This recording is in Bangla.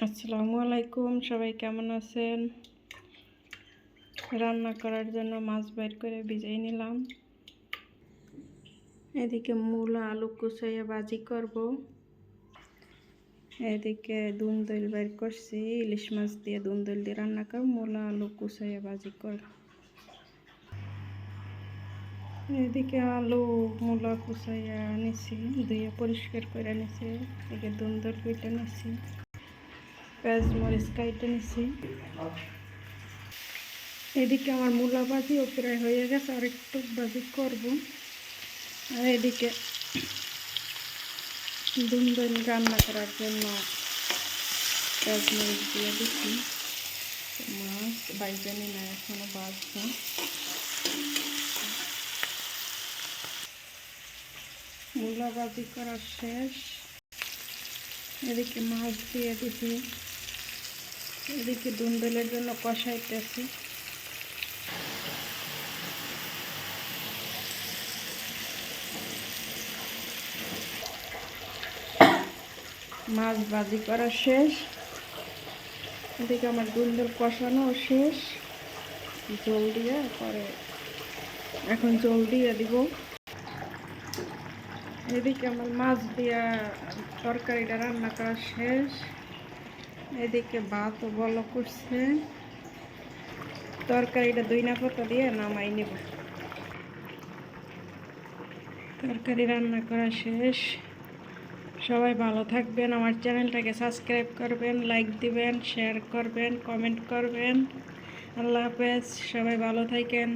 আসসালামু আলাইকুম, সবাই কেমন আছেন? রান্না করার জন্য মাছ বের করে ভিজিয়ে নিলাম। এদিকে মূলা আলু কুচাইয়া ভাজি করব। এদিকে দুন্দুল বের করছি, ইলিশ মাছ দিয়ে দুন্দুল দিয়ে রান্না করব, মূলা আলু কুচাইয়া ভাজি করব। এদিকে আলু মূলা কুচাইয়া নিছি, ধুয়ে পরিষ্কার করে নিছি। এদিকে দুন্দুল কেটে নিছি, পেঁয়াজ মরিচ কেটে নিছি। এদিকে আমার মূলা ভাজিও প্রায় হয়ে গেছে, আর একটু ভাজি করব। আর এদিকে দুন্দুল রান্না করার জন্য পেঁয়াজ মরিচ দিয়ে দিচ্ছি। মাছ বাইজানি না, এখনো ভাজবো। মূলা ভাজি করা শেষ। এদিকে মাছ দিয়ে দিচ্ছি। এদিকে দুন্দুলের জন্য কষাইতেছি। মাছ ভাজি করা শেষ। এদিকে আমার দুন্দুল কষানো শেষ। জল দিয়ে পরে এখন জল দিয়ে দিব। এদিকে আমার মাছ দিয়া তরকারিটা রান্না করা শেষ। এদিকে ভাতও বলক করছে। তরকারিটা দইনা পাতা দিয়ে নামাই নেব। তরকারি রান্না করা শেষ। সবাই ভালো থাকবেন, আমার চ্যানেলটাকে সাবস্ক্রাইব করবেন, লাইক দিবেন, শেয়ার করবেন, কমেন্ট করবেন। আল্লাহ হাফেজ, সবাই ভালো থাকেন।